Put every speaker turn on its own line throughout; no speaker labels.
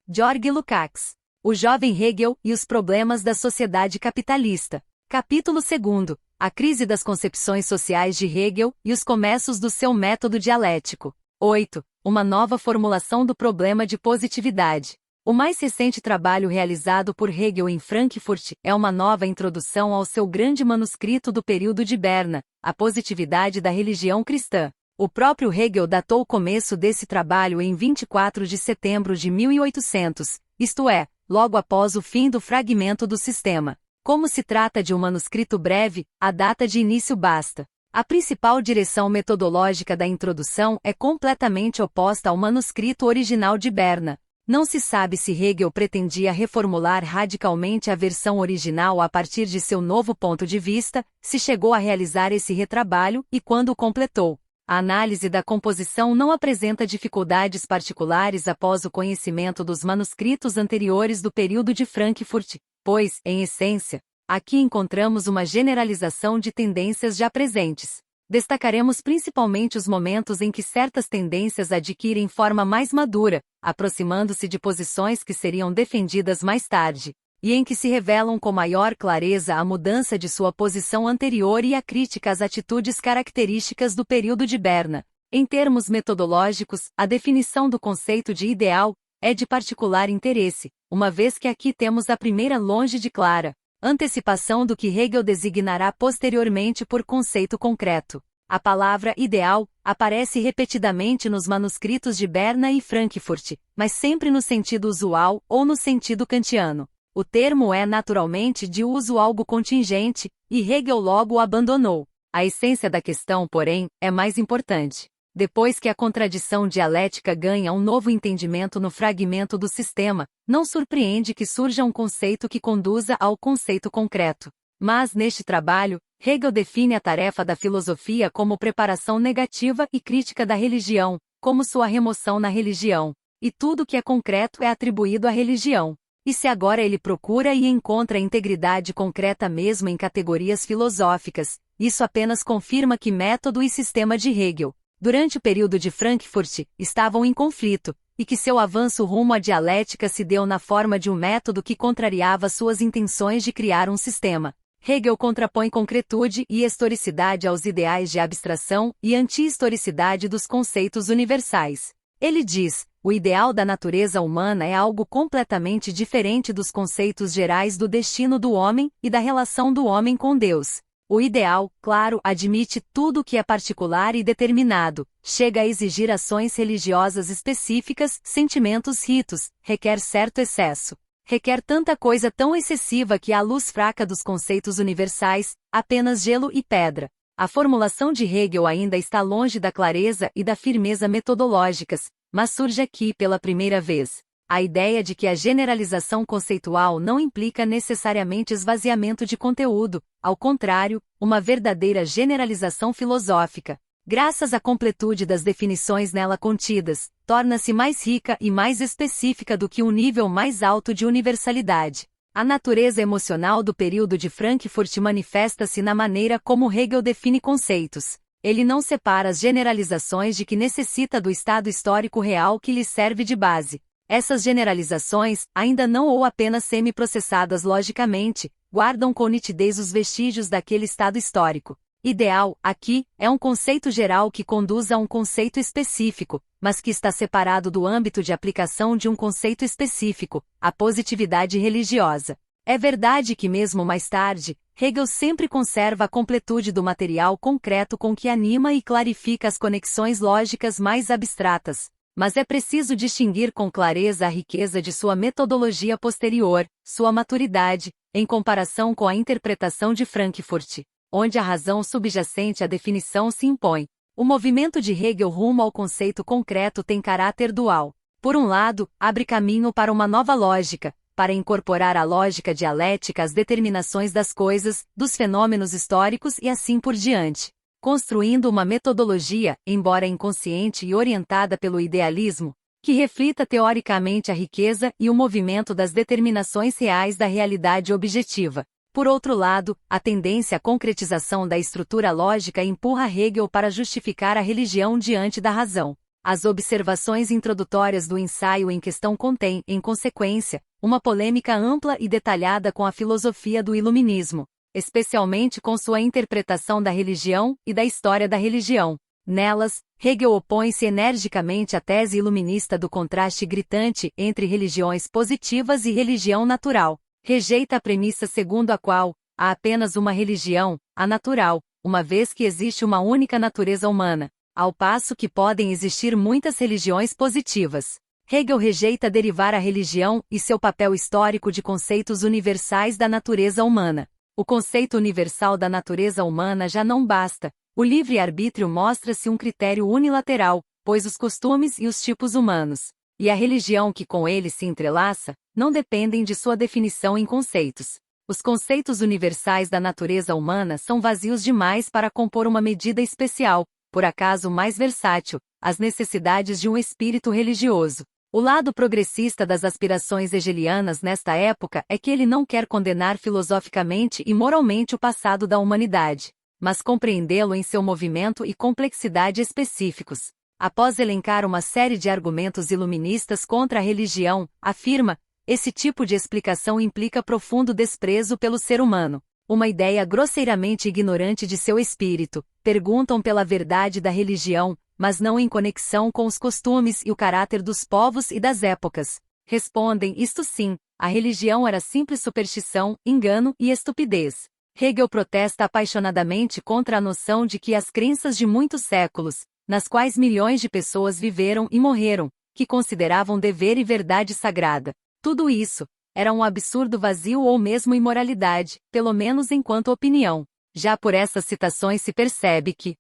Georg Lukács. O jovem Hegel e os problemas da sociedade capitalista. Capítulo 2. A crise das concepções sociais de Hegel e os começos do seu método dialético. 8. Uma nova formulação do problema de positividade. O mais recente trabalho realizado por Hegel em Frankfurt é uma nova introdução ao seu grande manuscrito do período de Berna, A Positividade da Religião Cristã. O próprio Hegel datou o começo desse trabalho em 24 de setembro de 1800, isto é, logo após o fim do fragmento do sistema. Como se trata de um manuscrito breve, a data de início basta. A principal direção metodológica da introdução é completamente oposta ao manuscrito original de Berna. Não se sabe se Hegel pretendia reformular radicalmente a versão original a partir de seu novo ponto de vista, se chegou a realizar esse retrabalho e quando o completou. A análise da composição não apresenta dificuldades particulares após o conhecimento dos manuscritos anteriores do período de Frankfurt, pois, em essência, aqui encontramos uma generalização de tendências já presentes. Destacaremos principalmente os momentos em que certas tendências adquirem forma mais madura, aproximando-se de posições que seriam defendidas mais tarde, e em que se revelam com maior clareza a mudança de sua posição anterior e a crítica às atitudes características do período de Berna. Em termos metodológicos, a definição do conceito de ideal é de particular interesse, uma vez que aqui temos a primeira longe de clara antecipação do que Hegel designará posteriormente por conceito concreto. A palavra ideal aparece repetidamente nos manuscritos de Berna e Frankfurt, mas sempre no sentido usual ou no sentido kantiano. O termo é naturalmente de uso algo contingente, e Hegel logo o abandonou. A essência da questão, porém, é mais importante. Depois que a contradição dialética ganha um novo entendimento no fragmento do sistema, não surpreende que surja um conceito que conduza ao conceito concreto. Mas, neste trabalho, Hegel define a tarefa da filosofia como preparação negativa e crítica da religião, como sua remoção na religião. E tudo que é concreto é atribuído à religião. E se agora ele procura e encontra integridade concreta mesmo em categorias filosóficas, isso apenas confirma que método e sistema de Hegel, durante o período de Frankfurt, estavam em conflito, e que seu avanço rumo à dialética se deu na forma de um método que contrariava suas intenções de criar um sistema. Hegel contrapõe concretude e historicidade aos ideais de abstração e anti-historicidade dos conceitos universais. Ele diz: o ideal da natureza humana é algo completamente diferente dos conceitos gerais do destino do homem e da relação do homem com Deus. O ideal, claro, admite tudo o que é particular e determinado, chega a exigir ações religiosas específicas, sentimentos, ritos, requer certo excesso. Requer tanta coisa tão excessiva que à luz fraca dos conceitos universais, apenas gelo e pedra. A formulação de Hegel ainda está longe da clareza e da firmeza metodológicas, mas surge aqui pela primeira vez a ideia de que a generalização conceitual não implica necessariamente esvaziamento de conteúdo, ao contrário, uma verdadeira generalização filosófica. Graças à completude das definições nela contidas, torna-se mais rica e mais específica do que um nível mais alto de universalidade. A natureza emocional do período de Frankfurt manifesta-se na maneira como Hegel define conceitos. Ele não separa as generalizações de que necessita do estado histórico real que lhe serve de base. Essas generalizações, ainda não ou apenas semi-processadas logicamente, guardam com nitidez os vestígios daquele estado histórico. Ideal, aqui, é um conceito geral que conduz a um conceito específico, mas que está separado do âmbito de aplicação de um conceito específico, a positividade religiosa. É verdade que mesmo mais tarde, Hegel sempre conserva a completude do material concreto com que anima e clarifica as conexões lógicas mais abstratas. Mas é preciso distinguir com clareza a riqueza de sua metodologia posterior, sua maturidade, em comparação com a interpretação de Frankfurt, onde a razão subjacente à definição se impõe. O movimento de Hegel rumo ao conceito concreto tem caráter dual. Por um lado, abre caminho para uma nova lógica, para incorporar à lógica dialética as determinações das coisas, dos fenômenos históricos e assim por diante, construindo uma metodologia, embora inconsciente e orientada pelo idealismo, que reflita teoricamente a riqueza e o movimento das determinações reais da realidade objetiva. Por outro lado, a tendência à concretização da estrutura lógica empurra Hegel para justificar a religião diante da razão. As observações introdutórias do ensaio em questão contêm, em consequência, uma polêmica ampla e detalhada com a filosofia do Iluminismo, especialmente com sua interpretação da religião e da história da religião. Nelas, Hegel opõe-se energicamente à tese iluminista do contraste gritante entre religiões positivas e religião natural. Rejeita a premissa segundo a qual há apenas uma religião, a natural, uma vez que existe uma única natureza humana, ao passo que podem existir muitas religiões positivas. Hegel rejeita derivar a religião e seu papel histórico de conceitos universais da natureza humana. O conceito universal da natureza humana já não basta. O livre-arbítrio mostra-se um critério unilateral, pois os costumes e os tipos humanos, e a religião que com ele se entrelaça, não dependem de sua definição em conceitos. Os conceitos universais da natureza humana são vazios demais para compor uma medida especial, por acaso mais versátil, às necessidades de um espírito religioso. O lado progressista das aspirações hegelianas nesta época é que ele não quer condenar filosoficamente e moralmente o passado da humanidade, mas compreendê-lo em seu movimento e complexidade específicos. Após elencar uma série de argumentos iluministas contra a religião, afirma: esse tipo de explicação implica profundo desprezo pelo ser humano, uma ideia grosseiramente ignorante de seu espírito. Perguntam pela verdade da religião, mas não em conexão com os costumes e o caráter dos povos e das épocas. Respondem: isto sim, a religião era simples superstição, engano e estupidez. Hegel protesta apaixonadamente contra a noção de que as crenças de muitos séculos, nas quais milhões de pessoas viveram e morreram, que consideravam dever e verdade sagrada, tudo isso era um absurdo vazio ou mesmo imoralidade, pelo menos enquanto opinião. Já por essas citações se percebe que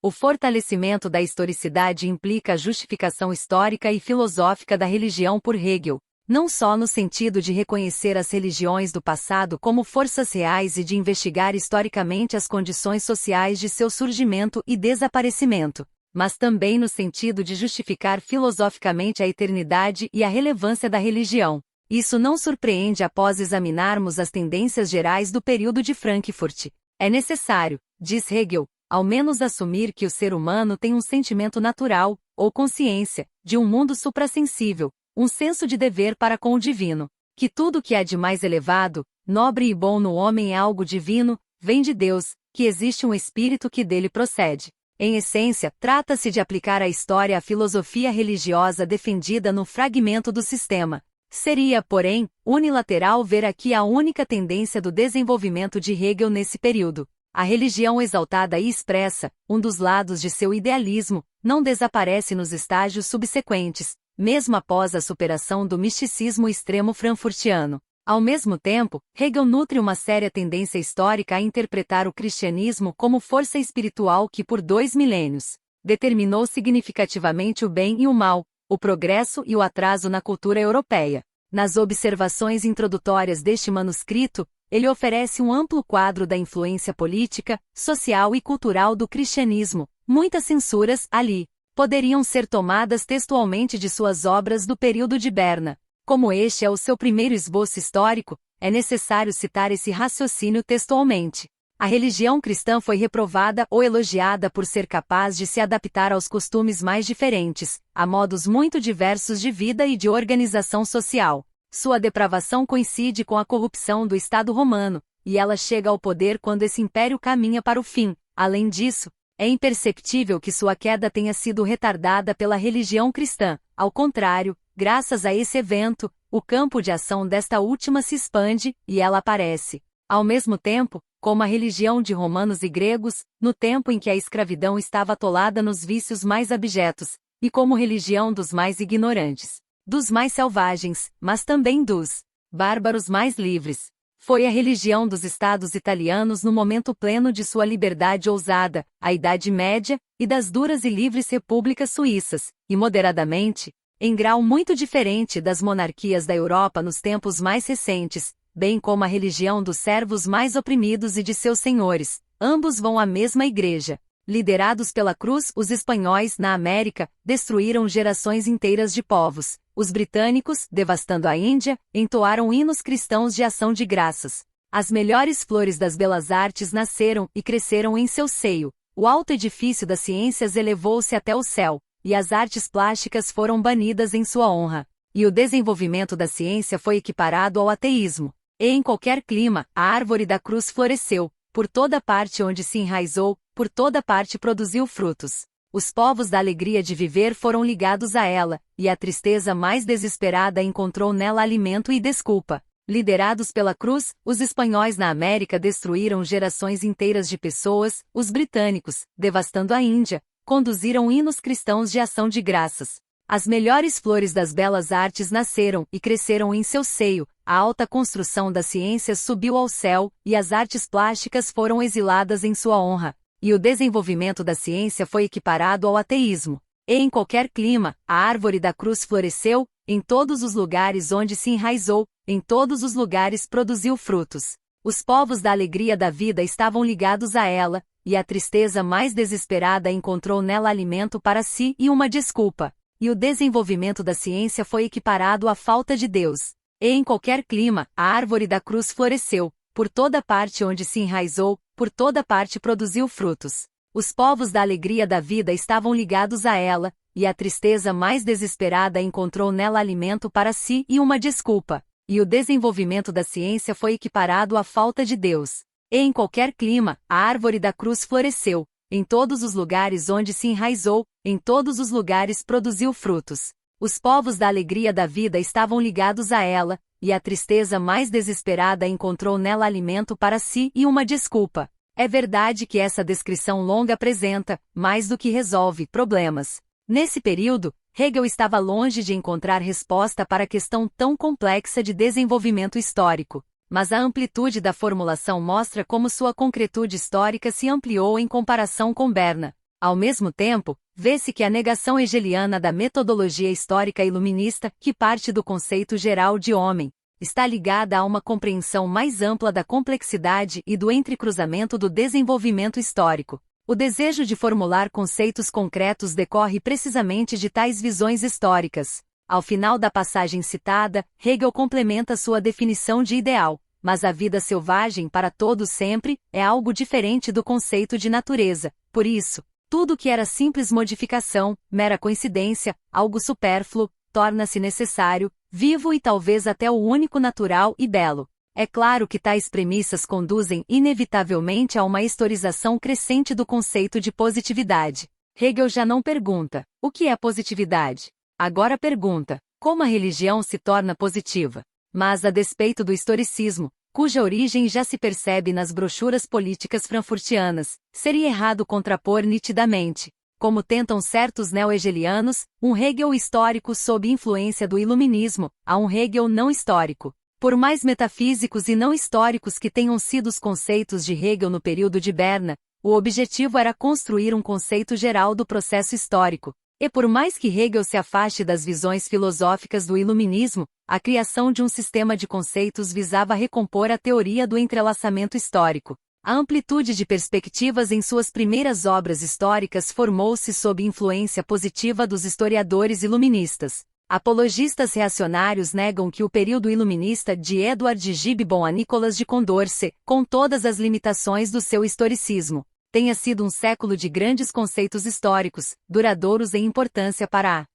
o fortalecimento da historicidade implica a justificação histórica e filosófica da religião por Hegel, não só no sentido de reconhecer as religiões do passado como forças reais e de investigar historicamente as condições sociais de seu surgimento e desaparecimento, mas também no sentido de justificar filosoficamente a eternidade e a relevância da religião. Isso não surpreende após examinarmos as tendências gerais do período de Frankfurt. É necessário, diz Hegel, ao menos assumir que o ser humano tem um sentimento natural, ou consciência, de um mundo suprassensível, um senso de dever para com o divino, que tudo que há de mais elevado, nobre e bom no homem é algo divino, vem de Deus, que existe um espírito que dele procede. Em essência, trata-se de aplicar à história a filosofia religiosa defendida no fragmento do sistema. Seria, porém, unilateral ver aqui a única tendência do desenvolvimento de Hegel nesse período. A religião exaltada e expressa, um dos lados de seu idealismo, não desaparece nos estágios subsequentes, mesmo após a superação do misticismo extremo frankfurtiano. Ao mesmo tempo, Hegel nutre uma séria tendência histórica a interpretar o cristianismo como força espiritual que por 2 milênios determinou significativamente o bem e o mal, o progresso e o atraso na cultura europeia. Nas observações introdutórias deste manuscrito, ele oferece um amplo quadro da influência política, social e cultural do cristianismo. Muitas censuras, ali, poderiam ser tomadas textualmente de suas obras do período de Berna. Como este é o seu primeiro esboço histórico, é necessário citar esse raciocínio textualmente. A religião cristã foi reprovada ou elogiada por ser capaz de se adaptar aos costumes mais diferentes, a modos muito diversos de vida e de organização social. Sua depravação coincide com a corrupção do Estado romano, e ela chega ao poder quando esse império caminha para o fim. Além disso, é imperceptível que sua queda tenha sido retardada pela religião cristã. Ao contrário, graças a esse evento, o campo de ação desta última se expande, e ela aparece, ao mesmo tempo, como a religião de romanos e gregos, no tempo em que a escravidão estava atolada nos vícios mais abjetos, e como religião dos mais ignorantes, dos mais selvagens, mas também dos bárbaros mais livres. Foi a religião dos estados italianos no momento pleno de sua liberdade ousada, a Idade Média, e das duras e livres repúblicas suíças, e moderadamente, em grau muito diferente das monarquias da Europa nos tempos mais recentes, bem como a religião dos servos mais oprimidos e de seus senhores. Ambos vão à mesma igreja. Liderados pela cruz, os espanhóis, na América, destruíram gerações inteiras de povos. Os britânicos, devastando a Índia, entoaram hinos cristãos de ação de graças. As melhores flores das belas artes nasceram e cresceram em seu seio. O alto edifício das ciências elevou-se até o céu. e as artes plásticas foram banidas em sua honra. E o desenvolvimento da ciência foi equiparado ao ateísmo. E em qualquer clima, a árvore da cruz floresceu, por toda parte onde se enraizou, por toda parte produziu frutos. Os povos da alegria de viver foram ligados a ela, e a tristeza mais desesperada encontrou nela alimento e desculpa. Liderados pela cruz, os espanhóis na América destruíram gerações inteiras de pessoas, os britânicos, devastando a Índia, conduziram hinos cristãos de ação de graças. As melhores flores das belas artes nasceram e cresceram em seu seio, a alta construção da ciência subiu ao céu, e as artes plásticas foram exiladas em sua honra. E o desenvolvimento da ciência foi equiparado ao ateísmo. E em qualquer clima, a árvore da cruz floresceu, em todos os lugares onde se enraizou, em todos os lugares produziu frutos. Os povos da alegria da vida estavam ligados a ela, e a tristeza mais desesperada encontrou nela alimento para si e uma desculpa. E o desenvolvimento da ciência foi equiparado à falta de Deus. E em qualquer clima, a árvore da cruz floresceu, por toda parte onde se enraizou, por toda parte produziu frutos. Os povos da alegria da vida estavam ligados a ela, e a tristeza mais desesperada encontrou nela alimento para si e uma desculpa. E o desenvolvimento da ciência foi equiparado à falta de Deus. E em qualquer clima, a árvore da cruz floresceu, em todos os lugares onde se enraizou, em todos os lugares produziu frutos. Os povos da alegria da vida estavam ligados a ela, e a tristeza mais desesperada encontrou nela alimento para si e uma desculpa. É verdade que essa descrição longa apresenta, mais do que resolve, problemas. Nesse período, Hegel estava longe de encontrar resposta para a questão tão complexa de desenvolvimento histórico. Mas a amplitude da formulação mostra como sua concretude histórica se ampliou em comparação com Berna. Ao mesmo tempo, vê-se que a negação hegeliana da metodologia histórica iluminista, que parte do conceito geral de homem, está ligada a uma compreensão mais ampla da complexidade e do entrecruzamento do desenvolvimento histórico. O desejo de formular conceitos concretos decorre precisamente de tais visões históricas. Ao final da passagem citada, Hegel complementa sua definição de ideal, mas a vida selvagem para todos sempre é algo diferente do conceito de natureza. Por isso, tudo que era simples modificação, mera coincidência, algo supérfluo, torna-se necessário, vivo e talvez até o único natural e belo. É claro que tais premissas conduzem inevitavelmente a uma historização crescente do conceito de positividade. Hegel já não pergunta, o que é positividade? Agora pergunta, como a religião se torna positiva? Mas a despeito do historicismo, cuja origem já se percebe nas brochuras políticas frankfurtianas, seria errado contrapor nitidamente, como tentam certos neo-hegelianos, um Hegel histórico sob influência do iluminismo, a um Hegel não histórico. Por mais metafísicos e não históricos que tenham sido os conceitos de Hegel no período de Berna, o objetivo era construir um conceito geral do processo histórico. E por mais que Hegel se afaste das visões filosóficas do iluminismo, a criação de um sistema de conceitos visava recompor a teoria do entrelaçamento histórico. A amplitude de perspectivas em suas primeiras obras históricas formou-se sob influência positiva dos historiadores iluministas. Apologistas reacionários negam que o período iluminista de Edward Gibbon a Nicolas de Condorcet, com todas as limitações do seu historicismo, tenha sido um século de grandes conceitos históricos, duradouros em importância para a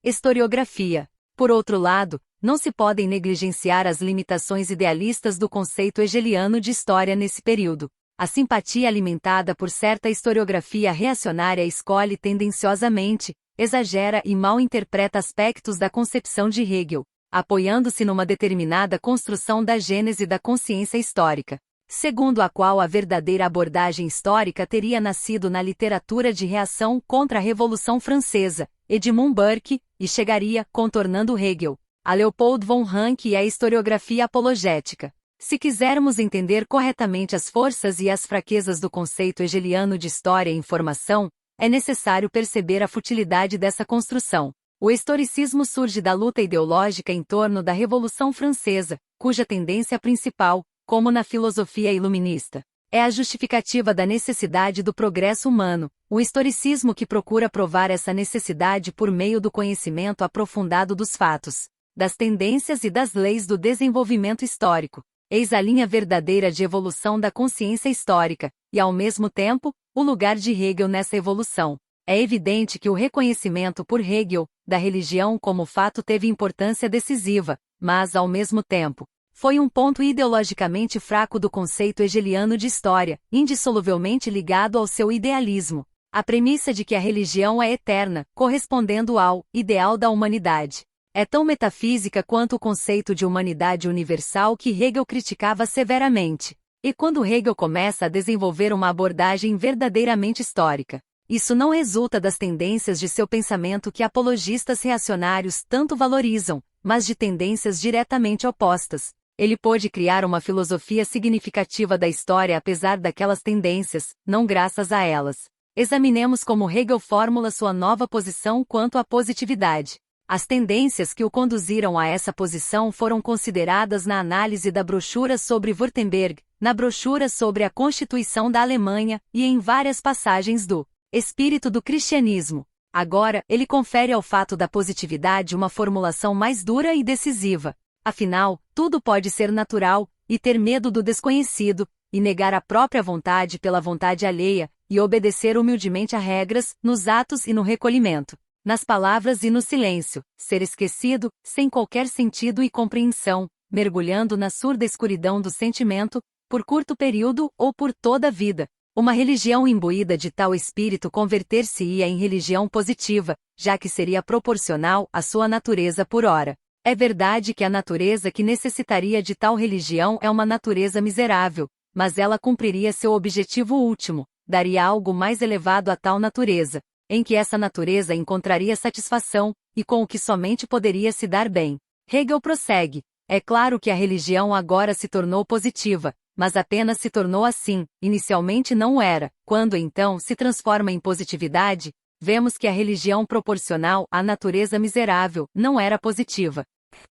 historiografia. Por outro lado, não se podem negligenciar as limitações idealistas do conceito hegeliano de história nesse período. A simpatia alimentada por certa historiografia reacionária escolhe tendenciosamente, exagera e mal interpreta aspectos da concepção de Hegel, apoiando-se numa determinada construção da gênese da consciência histórica, segundo a qual a verdadeira abordagem histórica teria nascido na literatura de reação contra a Revolução Francesa, Edmund Burke, e chegaria, contornando Hegel, a Leopold von Ranke e a historiografia apologética. Se quisermos entender corretamente as forças e as fraquezas do conceito hegeliano de história e informação, é necessário perceber a futilidade dessa construção. O historicismo surge da luta ideológica em torno da Revolução Francesa, cuja tendência principal, como na filosofia iluminista, é a justificativa da necessidade do progresso humano, o historicismo que procura provar essa necessidade por meio do conhecimento aprofundado dos fatos, das tendências e das leis do desenvolvimento histórico. Eis a linha verdadeira de evolução da consciência histórica, e ao mesmo tempo, o lugar de Hegel nessa evolução. É evidente que o reconhecimento por Hegel da religião como fato teve importância decisiva, mas, ao mesmo tempo, foi um ponto ideologicamente fraco do conceito hegeliano de história, indissoluvelmente ligado ao seu idealismo. A premissa de que a religião é eterna, correspondendo ao ideal da humanidade. É tão metafísica quanto o conceito de humanidade universal que Hegel criticava severamente. E quando Hegel começa a desenvolver uma abordagem verdadeiramente histórica, isso não resulta das tendências de seu pensamento que apologistas reacionários tanto valorizam, mas de tendências diretamente opostas. Ele pôde criar uma filosofia significativa da história apesar daquelas tendências, não graças a elas. Examinemos como Hegel formula sua nova posição quanto à positividade. As tendências que o conduziram a essa posição foram consideradas na análise da brochura sobre Württemberg, na brochura sobre a Constituição da Alemanha e em várias passagens do Espírito do Cristianismo. Agora, ele confere ao fato da positividade uma formulação mais dura e decisiva. Afinal, tudo pode ser natural, e ter medo do desconhecido, e negar a própria vontade pela vontade alheia, e obedecer humildemente a regras, nos atos e no recolhimento, nas palavras e no silêncio, ser esquecido, sem qualquer sentido e compreensão, mergulhando na surda escuridão do sentimento, por curto período ou por toda a vida. Uma religião imbuída de tal espírito converter-se-ia em religião positiva, já que seria proporcional à sua natureza por ora. É verdade que a natureza que necessitaria de tal religião é uma natureza miserável, mas ela cumpriria seu objetivo último, daria algo mais elevado a tal natureza, em que essa natureza encontraria satisfação, e com o que somente poderia se dar bem. Hegel prossegue. É claro que a religião agora se tornou positiva, mas apenas se tornou assim, inicialmente não o era. Quando então se transforma em positividade, vemos que a religião proporcional à natureza miserável não era positiva.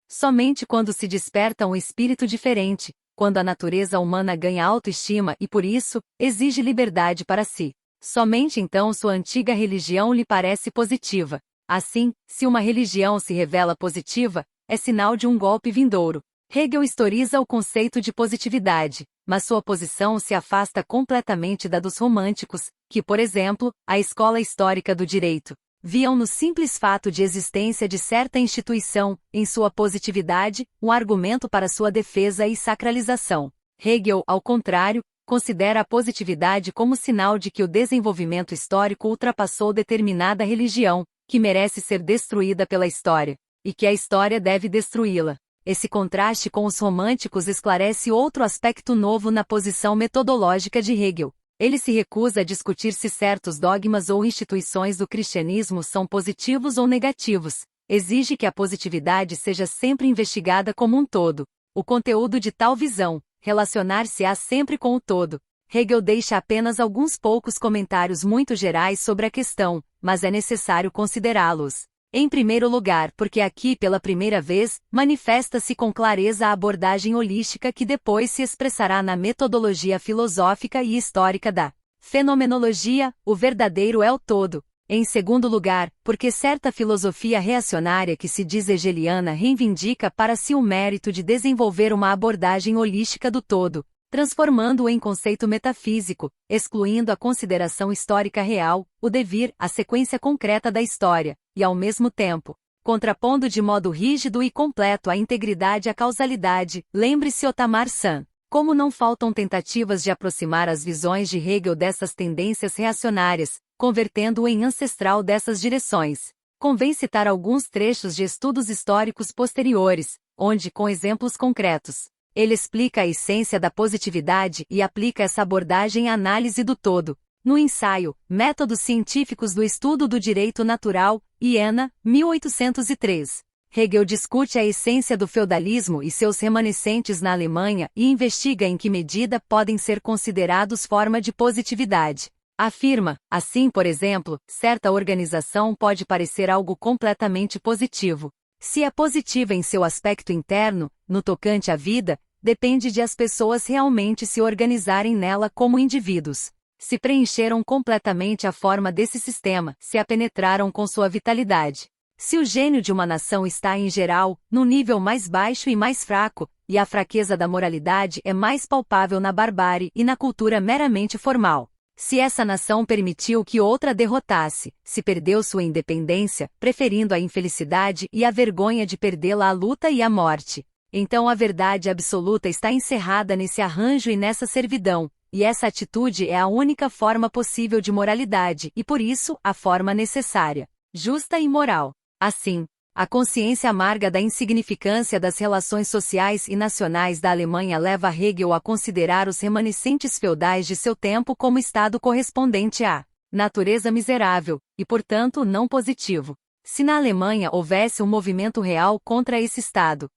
Somente quando se desperta um espírito diferente, quando a natureza humana ganha autoestima e por isso, exige liberdade para si. Somente então sua antiga religião lhe parece positiva. Assim, se uma religião se revela positiva, é sinal de um golpe vindouro. Hegel historiza o conceito de positividade, mas sua posição se afasta completamente da dos românticos, que, por exemplo, a escola histórica do direito, viam no simples fato de existência de certa instituição, em sua positividade, um argumento para sua defesa e sacralização. Hegel, ao contrário, considera a positividade como sinal de que o desenvolvimento histórico ultrapassou determinada religião, que merece ser destruída pela história, e que a história deve destruí-la. Esse contraste com os românticos esclarece outro aspecto novo na posição metodológica de Hegel. Ele se recusa a discutir se certos dogmas ou instituições do cristianismo são positivos ou negativos. Exige que a positividade seja sempre investigada como um todo. O conteúdo de tal visão, relacionar-se-á sempre com o todo. Hegel deixa apenas alguns poucos comentários muito gerais sobre a questão, mas é necessário considerá-los. Em primeiro lugar, porque aqui pela primeira vez, manifesta-se com clareza a abordagem holística que depois se expressará na metodologia filosófica e histórica da fenomenologia, o verdadeiro é o todo. Em segundo lugar, porque certa filosofia reacionária que se diz hegeliana reivindica para si o mérito de desenvolver uma abordagem holística do todo, transformando-o em conceito metafísico, excluindo a consideração histórica real, o devir, a sequência concreta da história, e ao mesmo tempo, contrapondo de modo rígido e completo a integridade à causalidade. Lembre-se Otamar San. Como não faltam tentativas de aproximar as visões de Hegel dessas tendências reacionárias, convertendo-o em ancestral dessas direções. Convém citar alguns trechos de estudos históricos posteriores, onde, com exemplos concretos, ele explica a essência da positividade e aplica essa abordagem à análise do todo. No ensaio, Métodos Científicos do Estudo do Direito Natural, Iena, 1803. Hegel discute a essência do feudalismo e seus remanescentes na Alemanha e investiga em que medida podem ser considerados forma de positividade. Afirma, assim por exemplo, certa organização pode parecer algo completamente positivo. Se é positiva em seu aspecto interno, no tocante à vida, depende de as pessoas realmente se organizarem nela como indivíduos. Se preencheram completamente a forma desse sistema, se a penetraram com sua vitalidade. Se o gênio de uma nação está em geral, no nível mais baixo e mais fraco, e a fraqueza da moralidade é mais palpável na barbárie e na cultura meramente formal. Se essa nação permitiu que outra derrotasse, se perdeu sua independência, preferindo a infelicidade e a vergonha de perdê-la à luta e à morte. Então a verdade absoluta está encerrada nesse arranjo e nessa servidão, e essa atitude é a única forma possível de moralidade e, por isso, a forma necessária, justa e moral. Assim, a consciência amarga da insignificância das relações sociais e nacionais da Alemanha leva Hegel a considerar os remanescentes feudais de seu tempo como estado correspondente à natureza miserável, e portanto não positivo. Se na Alemanha houvesse um movimento real contra esse estado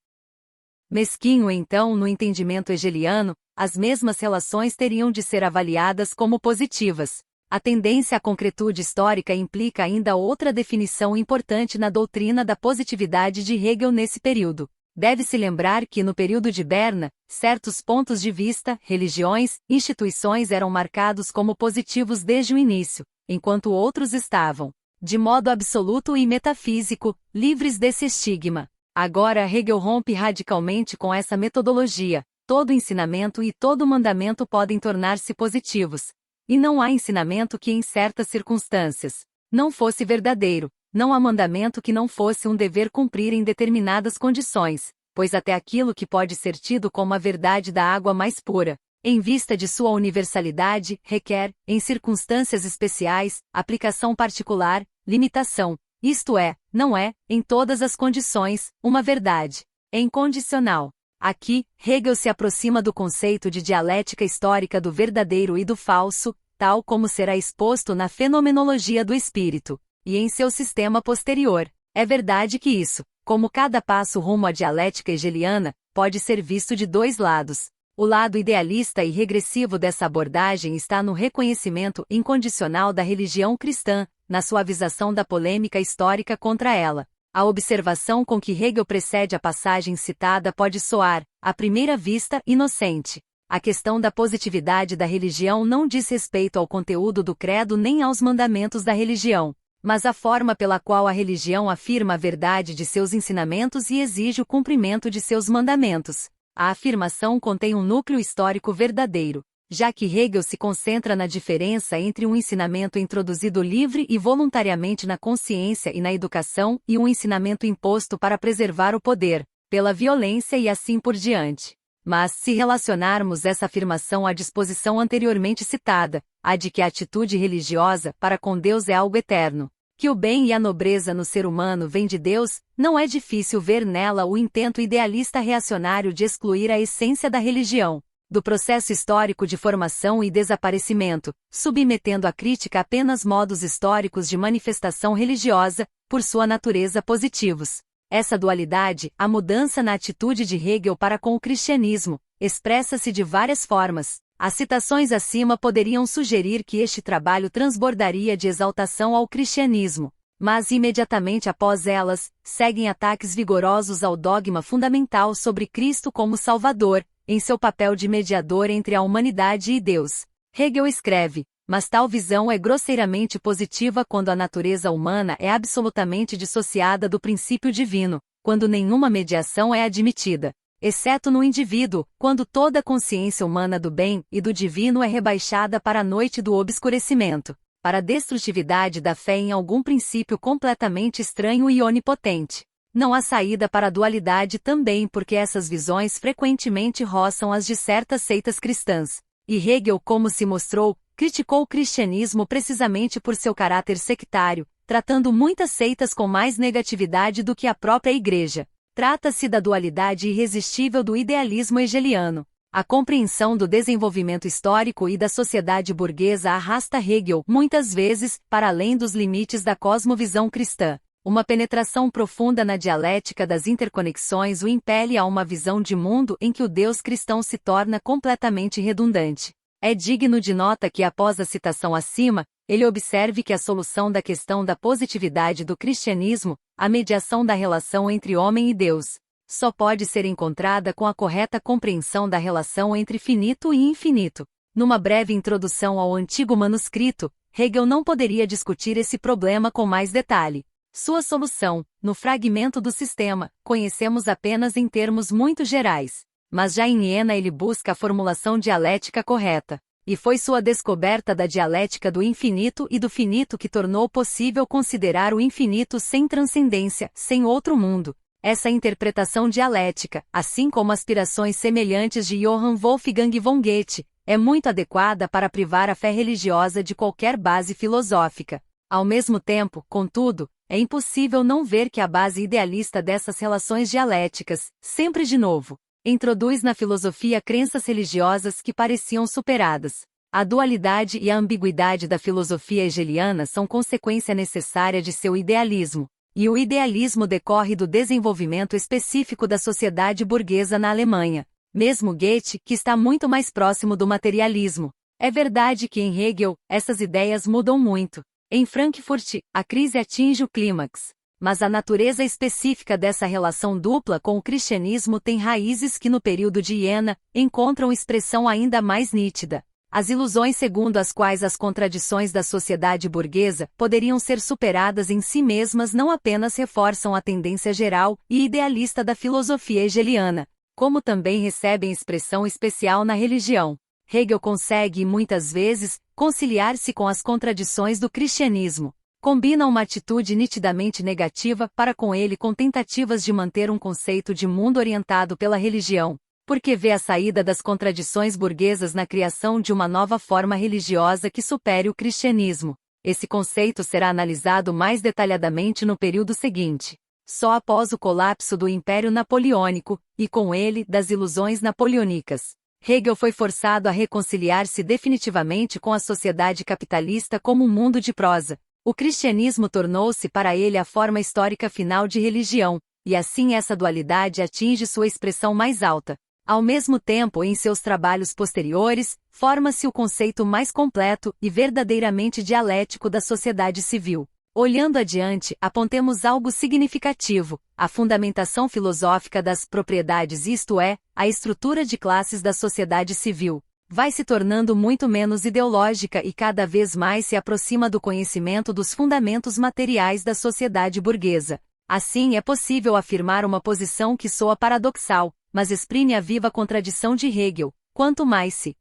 mesquinho, então, no entendimento hegeliano, as mesmas relações teriam de ser avaliadas como positivas. A tendência à concretude histórica implica ainda outra definição importante na doutrina da positividade de Hegel nesse período. Deve-se lembrar que no período de Berna, certos pontos de vista, religiões, instituições eram marcados como positivos desde o início, enquanto outros estavam, de modo absoluto e metafísico, livres desse estigma. Agora Hegel rompe radicalmente com essa metodologia. Todo ensinamento e todo mandamento podem tornar-se positivos. E não há ensinamento que em certas circunstâncias não fosse verdadeiro, não há mandamento que não fosse um dever cumprir em determinadas condições, pois até aquilo que pode ser tido como a verdade da água mais pura, em vista de sua universalidade, requer, em circunstâncias especiais, aplicação particular, limitação, isto é, não é, em todas as condições, uma verdade incondicional. Aqui, Hegel se aproxima do conceito de dialética histórica do verdadeiro e do falso, tal como será exposto na Fenomenologia do Espírito, e em seu sistema posterior. É verdade que isso, como cada passo rumo à dialética hegeliana, pode ser visto de dois lados. O lado idealista e regressivo dessa abordagem está no reconhecimento incondicional da religião cristã, na suavização da polêmica histórica contra ela. A observação com que Hegel precede a passagem citada pode soar, à primeira vista, inocente. A questão da positividade da religião não diz respeito ao conteúdo do credo nem aos mandamentos da religião, mas à forma pela qual a religião afirma a verdade de seus ensinamentos e exige o cumprimento de seus mandamentos. A afirmação contém um núcleo histórico verdadeiro, já que Hegel se concentra na diferença entre um ensinamento introduzido livre e voluntariamente na consciência e na educação e um ensinamento imposto para preservar o poder, pela violência e assim por diante. Mas, se relacionarmos essa afirmação à disposição anteriormente citada, a de que a atitude religiosa para com Deus é algo eterno, que o bem e a nobreza no ser humano vêm de Deus, não é difícil ver nela o intento idealista reacionário de excluir a essência da religião do processo histórico de formação e desaparecimento, submetendo à crítica apenas modos históricos de manifestação religiosa, por sua natureza positivos. Essa dualidade, a mudança na atitude de Hegel para com o cristianismo, expressa-se de várias formas. As citações acima poderiam sugerir que este trabalho transbordaria de exaltação ao cristianismo, mas imediatamente após elas, seguem ataques vigorosos ao dogma fundamental sobre Cristo como Salvador, em seu papel de mediador entre a humanidade e Deus. Hegel escreve, mas tal visão é grosseiramente positiva quando a natureza humana é absolutamente dissociada do princípio divino, quando nenhuma mediação é admitida, exceto no indivíduo, quando toda a consciência humana do bem e do divino é rebaixada para a noite do obscurecimento, para a destrutividade da fé em algum princípio completamente estranho e onipotente. Não há saída para a dualidade também porque essas visões frequentemente roçam as de certas seitas cristãs. E Hegel, como se mostrou, criticou o cristianismo precisamente por seu caráter sectário, tratando muitas seitas com mais negatividade do que a própria Igreja. Trata-se da dualidade irresistível do idealismo hegeliano. A compreensão do desenvolvimento histórico e da sociedade burguesa arrasta Hegel, muitas vezes, para além dos limites da cosmovisão cristã. Uma penetração profunda na dialética das interconexões o impele a uma visão de mundo em que o Deus cristão se torna completamente redundante. É digno de nota que após a citação acima, ele observe que a solução da questão da positividade do cristianismo, a mediação da relação entre homem e Deus, só pode ser encontrada com a correta compreensão da relação entre finito e infinito. Numa breve introdução ao antigo manuscrito, Hegel não poderia discutir esse problema com mais detalhe. Sua solução, no fragmento do sistema, conhecemos apenas em termos muito gerais, mas já em Iena ele busca a formulação dialética correta. E foi sua descoberta da dialética do infinito e do finito que tornou possível considerar o infinito sem transcendência, sem outro mundo. Essa interpretação dialética, assim como aspirações semelhantes de Johann Wolfgang von Goethe, é muito adequada para privar a fé religiosa de qualquer base filosófica. Ao mesmo tempo, contudo, é impossível não ver que a base idealista dessas relações dialéticas, sempre de novo, introduz na filosofia crenças religiosas que pareciam superadas. A dualidade e a ambiguidade da filosofia hegeliana são consequência necessária de seu idealismo, e o idealismo decorre do desenvolvimento específico da sociedade burguesa na Alemanha. Mesmo Goethe, que está muito mais próximo do materialismo. É verdade que em Hegel, essas ideias mudam muito. Em Frankfurt, a crise atinge o clímax. Mas a natureza específica dessa relação dupla com o cristianismo tem raízes que no período de Iena encontram expressão ainda mais nítida. As ilusões segundo as quais as contradições da sociedade burguesa poderiam ser superadas em si mesmas não apenas reforçam a tendência geral e idealista da filosofia hegeliana, como também recebem expressão especial na religião. Hegel consegue, muitas vezes, conciliar-se com as contradições do cristianismo. Combina uma atitude nitidamente negativa para com ele com tentativas de manter um conceito de mundo orientado pela religião, porque vê a saída das contradições burguesas na criação de uma nova forma religiosa que supere o cristianismo. Esse conceito será analisado mais detalhadamente no período seguinte. Só após o colapso do Império Napoleônico, e com ele, das ilusões napoleônicas, Hegel foi forçado a reconciliar-se definitivamente com a sociedade capitalista como um mundo de prosa. O cristianismo tornou-se para ele a forma histórica final de religião, e assim essa dualidade atinge sua expressão mais alta. Ao mesmo tempo, em seus trabalhos posteriores, forma-se o conceito mais completo e verdadeiramente dialético da sociedade civil. Olhando adiante, apontemos algo significativo: a fundamentação filosófica das propriedades, isto é, a estrutura de classes da sociedade civil, vai se tornando muito menos ideológica e cada vez mais se aproxima do conhecimento dos fundamentos materiais da sociedade burguesa. Assim, é possível afirmar uma posição que soa paradoxal, mas exprime a viva contradição de Hegel: quanto mais se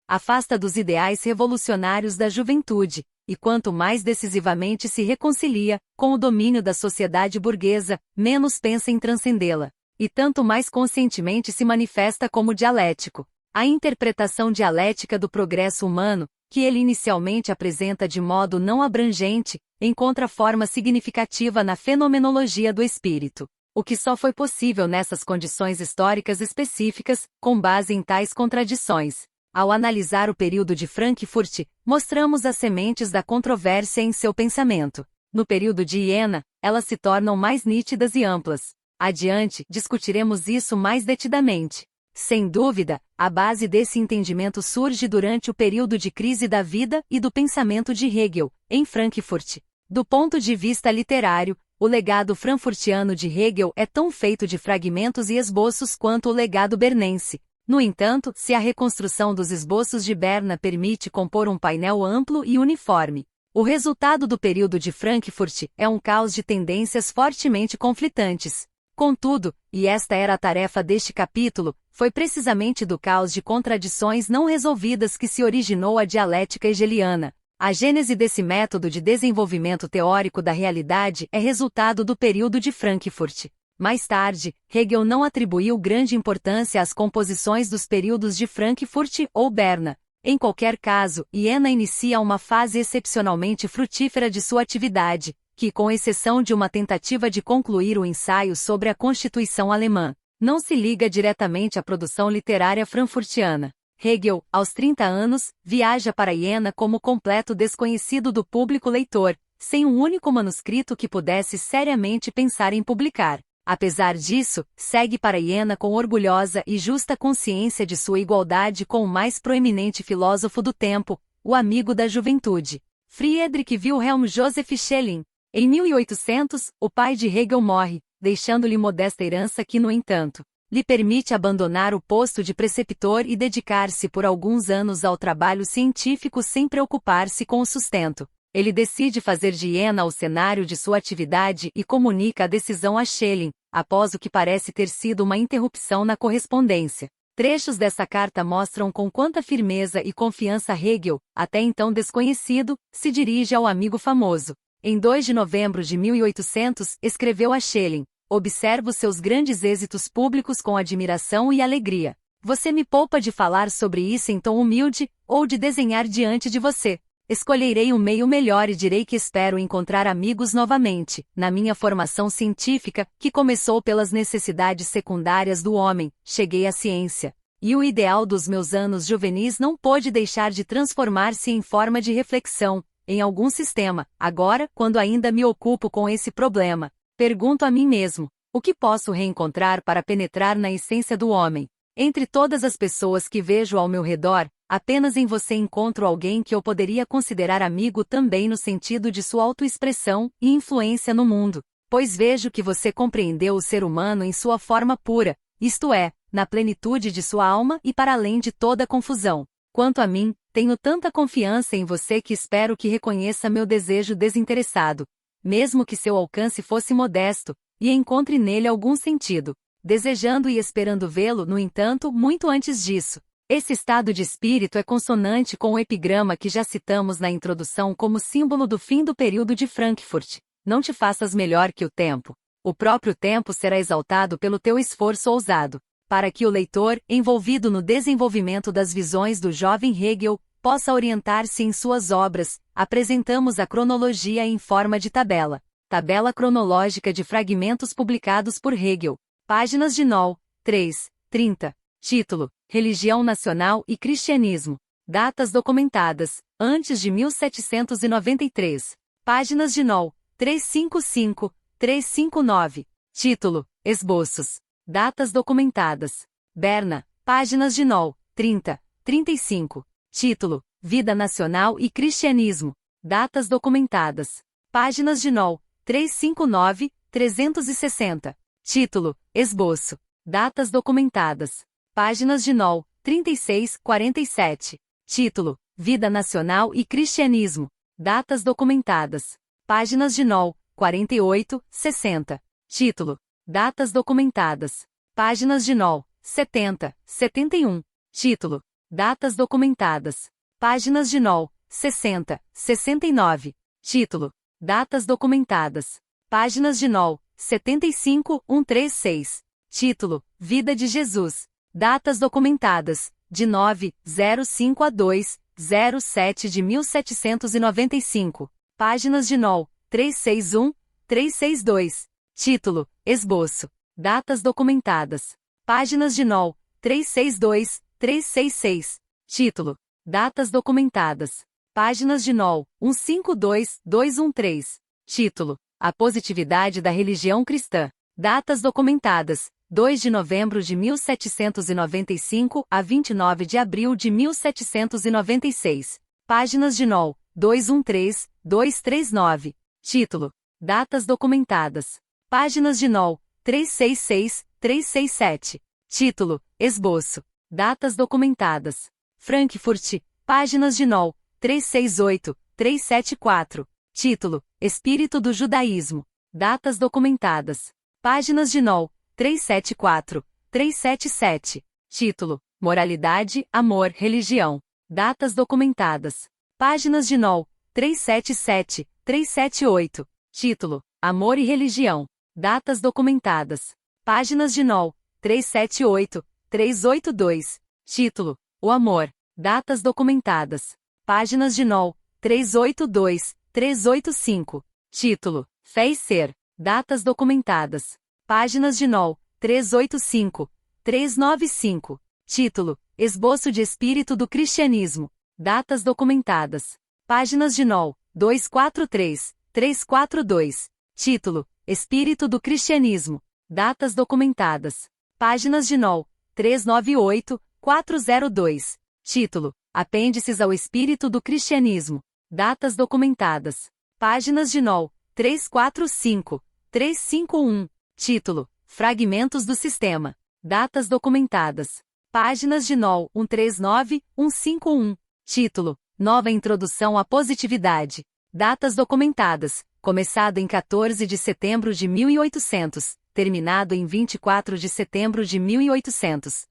afasta dos ideais revolucionários da juventude, e quanto mais decisivamente se reconcilia com o domínio da sociedade burguesa, menos pensa em transcendê-la, e tanto mais conscientemente se manifesta como dialético. A interpretação dialética do progresso humano, que ele inicialmente apresenta de modo não abrangente, encontra forma significativa na fenomenologia do espírito, o que só foi possível nessas condições históricas específicas, com base em tais contradições. Ao analisar o período de Frankfurt, mostramos as sementes da controvérsia em seu pensamento. No período de Iena, elas se tornam mais nítidas e amplas. Adiante, discutiremos isso mais detidamente. Sem dúvida, a base desse entendimento surge durante o período de crise da vida e do pensamento de Hegel, em Frankfurt. Do ponto de vista literário, o legado frankfurtiano de Hegel é tão feito de fragmentos e esboços quanto o legado bernense. No entanto, se a reconstrução dos esboços de Berna permite compor um painel amplo e uniforme, o resultado do período de Frankfurt é um caos de tendências fortemente conflitantes. Contudo, e esta era a tarefa deste capítulo, foi precisamente do caos de contradições não resolvidas que se originou a dialética hegeliana. A gênese desse método de desenvolvimento teórico da realidade é resultado do período de Frankfurt. Mais tarde, Hegel não atribuiu grande importância às composições dos períodos de Frankfurt ou Berna. Em qualquer caso, Iena inicia uma fase excepcionalmente frutífera de sua atividade, que, com exceção de uma tentativa de concluir o ensaio sobre a Constituição alemã, não se liga diretamente à produção literária frankfurtiana. Hegel, aos 30 anos, viaja para Iena como completo desconhecido do público leitor, sem um único manuscrito que pudesse seriamente pensar em publicar. Apesar disso, segue para Iena com orgulhosa e justa consciência de sua igualdade com o mais proeminente filósofo do tempo, o amigo da juventude, Friedrich Wilhelm Joseph Schelling. Em 1800, o pai de Hegel morre, deixando-lhe modesta herança que, no entanto, lhe permite abandonar o posto de preceptor e dedicar-se por alguns anos ao trabalho científico sem preocupar-se com o sustento. Ele decide fazer de Iena o cenário de sua atividade e comunica a decisão a Schelling, após o que parece ter sido uma interrupção na correspondência. Trechos dessa carta mostram com quanta firmeza e confiança Hegel, até então desconhecido, se dirige ao amigo famoso. Em 2 de novembro de 1800, escreveu a Schelling: observo seus grandes êxitos públicos com admiração e alegria. Você me poupa de falar sobre isso em tom humilde, ou de desenhar diante de você. Escolherei um meio melhor e direi que espero encontrar amigos novamente. Na minha formação científica, que começou pelas necessidades secundárias do homem, cheguei à ciência. E o ideal dos meus anos juvenis não pôde deixar de transformar-se em forma de reflexão, em algum sistema. Agora, quando ainda me ocupo com esse problema, pergunto a mim mesmo: o que posso reencontrar para penetrar na essência do homem? Entre todas as pessoas que vejo ao meu redor, apenas em você encontro alguém que eu poderia considerar amigo também no sentido de sua autoexpressão e influência no mundo, pois vejo que você compreendeu o ser humano em sua forma pura, isto é, na plenitude de sua alma e para além de toda confusão. Quanto a mim, tenho tanta confiança em você que espero que reconheça meu desejo desinteressado, mesmo que seu alcance fosse modesto, e encontre nele algum sentido. Desejando e esperando vê-lo, no entanto, muito antes disso. Esse estado de espírito é consonante com o epigrama que já citamos na introdução como símbolo do fim do período de Frankfurt. Não te faças melhor que o tempo. O próprio tempo será exaltado pelo teu esforço ousado, para que o leitor, envolvido no desenvolvimento das visões do jovem Hegel, possa orientar-se em suas obras. Apresentamos a cronologia em forma de tabela. Tabela cronológica de fragmentos publicados por Hegel. Páginas de Noll, 3, 30. Título: Religião Nacional e Cristianismo. Datas documentadas: antes de 1793. Páginas de Noll, 355, 359. Título: Esboços. Datas documentadas. Berna. Páginas de Noll, 30, 35. Título: Vida Nacional e Cristianismo. Datas documentadas. Páginas de Noll, 359, 360. Título: Esboço. Datas documentadas. Páginas de Noll, 36, 47. Título: Vida Nacional e Cristianismo. Datas documentadas. Páginas de Noll, 48, 60. Título: Datas documentadas. Páginas de Noll, 70, 71. Título: Datas documentadas. Páginas de Noll, 60, 69. Título: Datas documentadas. Páginas de Noll, 75, 136. Título: Vida de Jesus. Datas documentadas, de 9/05 a 2/07 de 1795. Páginas de Noll, 361, 362. Título: Esboço. Datas documentadas. Páginas de Noll, 362, 366. Título: Datas documentadas. Páginas de Noll, 152, 213. Título: A Positividade da Religião Cristã. Datas documentadas, 2 de novembro de 1795 a 29 de abril de 1796. Páginas de Noll, 213, 239. Título: Datas documentadas. Páginas de Noll, 366, 367. Título: Esboço. Datas documentadas. Frankfurt. Páginas de Noll, 368, 374. Título: Espírito do Judaísmo. Datas documentadas. Páginas de Noll, 374, 377. Título: Moralidade, Amor, Religião. Datas documentadas. Páginas de Noll, 377, 378. Título: Amor e Religião. Datas documentadas. Páginas de Noll, 378, 382. Título: O Amor. Datas documentadas. Páginas de Noll, 382, 385. Título: Fé e Ser. Datas documentadas. Páginas de Noll, 385, 395. Título: Esboço de Espírito do Cristianismo. Datas documentadas. Páginas de Noll, 243, 342. Título: Espírito do Cristianismo. Datas documentadas. Páginas de Noll, 398, 402. Título: Apêndices ao Espírito do Cristianismo. Datas documentadas. Páginas de Noll, 345, 351. Título: Fragmentos do Sistema. Datas documentadas. Páginas de Noll, 139, 151. Título: Nova Introdução à Positividade. Datas documentadas. Começado em 14 de setembro de 1800. Terminado em 24 de setembro de 1800.